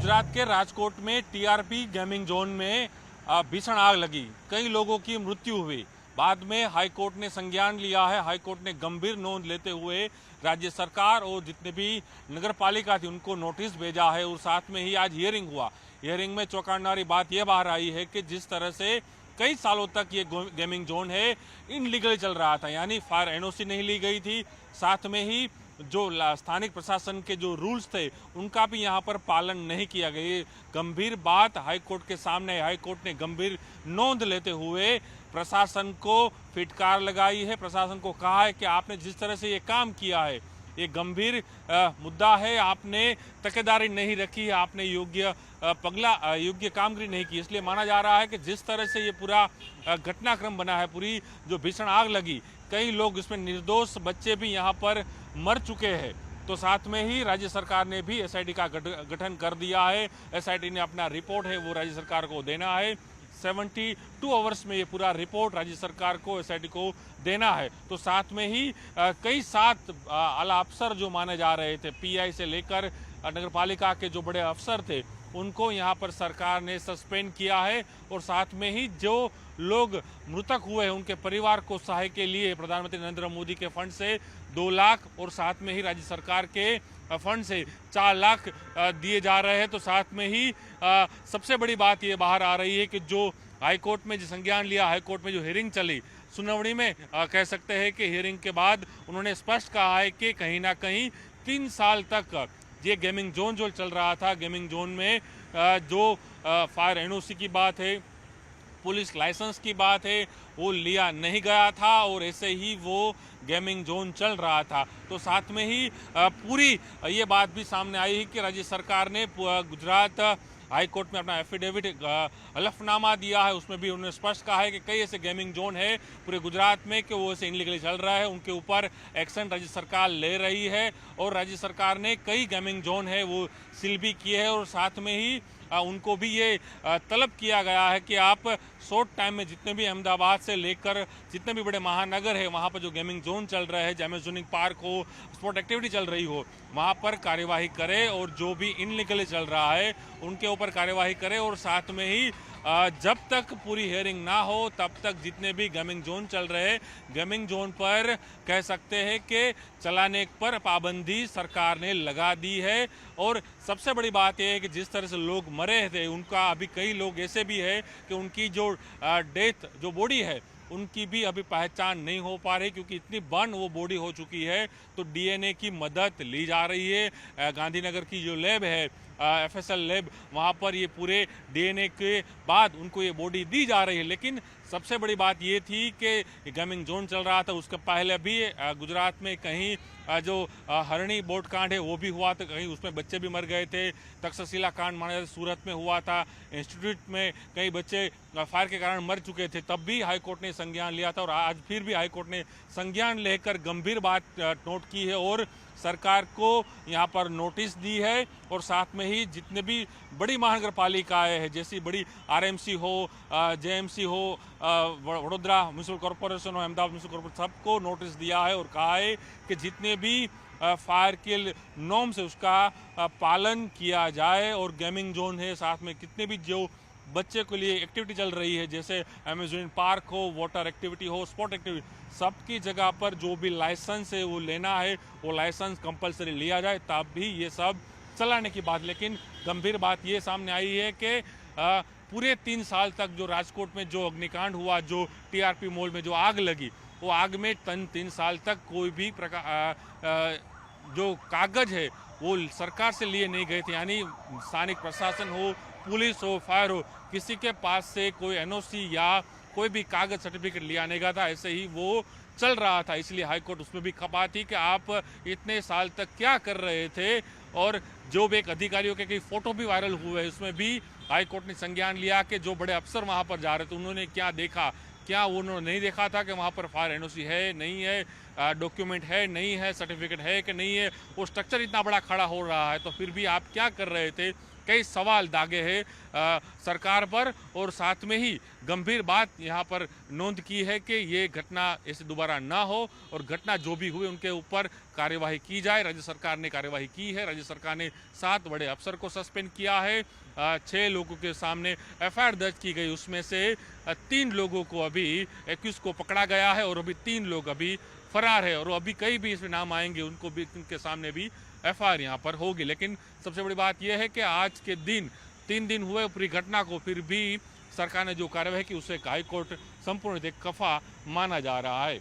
गुजरात के राजकोट में TRP gaming zone में भीषण आग लगी, कई लोगों की मृत्यु हुई। बाद में हाईकोर्ट ने संज्ञान लिया है। हाईकोर्ट ने गंभीर नोंद लेते हुए राज्य सरकार और जितने भी नगर पालिका थी उनको नोटिस भेजा है और साथ में ही आज हियरिंग हुआ। हियरिंग में चौंकाने बात यह बाहर आई है कि जिस तरह से कई सालों तक ये गेमिंग जोन है इनलीगल चल रहा था, यानी फायर एनओसी नहीं ली गई थी। साथ में ही जो स्थानिक प्रशासन के जो रूल्स थे उनका भी यहाँ पर पालन नहीं किया गया। ये गंभीर बात हाईकोर्ट के सामने है। हाईकोर्ट ने गंभीर नोंद लेते हुए प्रशासन को फिटकार लगाई है। प्रशासन को कहा है कि आपने जिस तरह से ये काम किया है ये गंभीर मुद्दा है, आपने तकेदारी नहीं रखी है, आपने योग्य कामगिरी नहीं की। इसलिए माना जा रहा है कि जिस तरह से ये पूरा घटनाक्रम बना है, पूरी जो भीषण आग लगी, कई लोग इसमें निर्दोष बच्चे भी यहाँ पर मर चुके हैं। तो साथ में ही राज्य सरकार ने भी एसआईटी का गठन कर दिया है। एसआईटी ने अपना रिपोर्ट है वो राज्य सरकार को देना है। 72 आवर्स में ये पूरा रिपोर्ट राज्य सरकार को एसआईटी को देना है। तो साथ में ही कई 7 आला अफसर जो माने जा रहे थे, पीआई से लेकर नगर पालिका के जो बड़े अफसर थे उनको यहाँ पर सरकार ने सस्पेंड किया है। और साथ में ही जो लोग मृतक हुए हैं उनके परिवार को सहायता के लिए प्रधानमंत्री नरेंद्र मोदी के फंड से 2 लाख और साथ में ही राज्य सरकार के फंड से 4 लाख दिए जा रहे हैं। तो साथ में ही सबसे बड़ी बात ये बाहर आ रही है कि जो हाईकोर्ट में जो संज्ञान लिया, हाईकोर्ट में जो हियरिंग चली, सुनवाई में कह सकते हैं कि हियरिंग के बाद उन्होंने स्पष्ट कहा है कि कहीं ना कहीं 3 साल तक ये गेमिंग जोन जो चल रहा था, गेमिंग जोन में जो फायर एनओसी की बात है, पुलिस लाइसेंस की बात है, वो लिया नहीं गया था और ऐसे ही वो गेमिंग जोन चल रहा था। तो साथ में ही पूरी ये बात भी सामने आई है कि राज्य सरकार ने गुजरात हाई कोर्ट में अपना एफिडेविट हलफनामा दिया है। उसमें भी उन्होंने स्पष्ट कहा है कि कई ऐसे गेमिंग जोन है पूरे गुजरात में कि वो ऐसे इनलीगली चल रहा है, उनके ऊपर एक्शन राज्य सरकार ले रही है। और राज्य सरकार ने कई गेमिंग जोन है वो सील भी किए हैं और साथ में ही उनको भी ये तलब किया गया है कि आप शॉर्ट टाइम में जितने भी अहमदाबाद से लेकर जितने भी बड़े महानगर है वहाँ पर जो गेमिंग जोन चल रहे हैं, अमेजनिंग पार्क हो, स्पोर्ट एक्टिविटी चल रही हो, वहाँ पर कार्यवाही करें और जो भी इनलीगली चल रहा है उनके ऊपर कार्यवाही करें। और साथ में ही जब तक पूरी हियरिंग ना हो तब तक जितने भी गेमिंग जोन चल रहे हैं, गेमिंग जोन पर कह सकते हैं कि चलाने पर पाबंदी सरकार ने लगा दी है। और सबसे बड़ी बात यह है कि जिस तरह से लोग मरे थे उनका अभी कई लोग ऐसे भी है कि उनकी जो डेथ जो बॉडी है उनकी भी अभी पहचान नहीं हो पा रही, क्योंकि इतनी बर्न वो बॉडी हो चुकी है। तो डीएनए की मदद ली जा रही है। गांधीनगर की जो लैब है एफएसएल लैब, वहाँ पर ये पूरे डीएनए के बाद उनको ये बॉडी दी जा रही है। लेकिन सबसे बड़ी बात ये थी कि गेमिंग जोन चल रहा था, उसके पहले भी गुजरात में कहीं जो हरणी बोट कांड है वो भी हुआ था, कहीं उसमें बच्चे भी मर गए थे। तक्षशिला कांड माना जाता सूरत में हुआ था, इंस्टीट्यूट में कई बच्चे फायर के कारण मर चुके थे, तब भी हाईकोर्ट ने संज्ञान लिया था। और आज फिर भी हाईकोर्ट ने संज्ञान लेकर गंभीर बात नोट की है और सरकार को यहाँ पर नोटिस दी है। और साथ में ही जितने भी बड़ी महानगर पालिकाएँ हैं, जैसी बड़ी आरएमसी हो, जेएमसी हो, वडोदरा म्यूनिसिपल कॉरपोरेशन हो, अहमदाबाद म्यूनिसिपल कॉरपोरेशन, सबको नोटिस दिया है और कहा है कि जितने भी फायर के नॉर्म्स है उसका पालन किया जाए। और गेमिंग जोन है, साथ में कितने भी जो बच्चे के लिए एक्टिविटी चल रही है, जैसे अमेजनिंग पार्क हो, वाटर एक्टिविटी हो, स्पोर्ट एक्टिविटी, सबकी जगह पर जो भी लाइसेंस है वो लेना है, वो लाइसेंस कंपलसरी लिया जाए, तब भी ये सब चलाने की बात। लेकिन गंभीर बात ये सामने आई है कि पूरे 3 साल तक जो राजकोट में जो अग्निकांड हुआ, जो टीआरपी मॉल में जो आग लगी, वो आग में 3 साल तक कोई भी जो कागज है वो सरकार से लिए नहीं गए थे। यानी स्थानिक प्रशासन हो, पुलिस हो, फायर हो, किसी के पास से कोई एनओसी या कोई भी कागज सर्टिफिकेट लिया नहीं गया था, ऐसे ही वो चल रहा था। इसलिए हाईकोर्ट उसमें भी खपा थी कि आप इतने साल तक क्या कर रहे थे। और जो भी एक अधिकारियों के कई फोटो भी वायरल हुए हैं, उसमें भी हाईकोर्ट ने संज्ञान लिया कि जो बड़े अफसर वहाँ पर जा रहे थे उन्होंने क्या देखा, क्या उन्होंने नहीं देखा था कि वहाँ पर फायर एनओसी है नहीं है, डॉक्यूमेंट है नहीं है, सर्टिफिकेट है कि नहीं है, वो स्ट्रक्चर इतना बड़ा खड़ा हो रहा है तो फिर भी आप क्या कर रहे थे। कई सवाल दागे हैं सरकार पर, और साथ में ही गंभीर बात यहाँ पर नोंद की है कि ये घटना ऐसे दोबारा ना हो और घटना जो भी हुई उनके ऊपर कार्यवाही की जाए। राज्य सरकार ने कार्यवाही की है। राज्य सरकार ने 7 बड़े अफसर को सस्पेंड किया है। 6 लोगों के सामने एफआईआर दर्ज की गई, उसमें से 3 लोगों को अभी 21 को पकड़ा गया है और अभी 3 लोग अभी फरार है, और अभी कई भी इसमें नाम आएंगे उनको भी, उनके सामने भी एफआईआर यहाँ पर होगी। लेकिन सबसे बड़ी बात यह है कि आज के दिन 3 दिन हुए पूरी घटना को, फिर भी सरकार ने जो कार्रवाई की उसे हाईकोर्ट संपूर्ण कफा माना जा रहा है।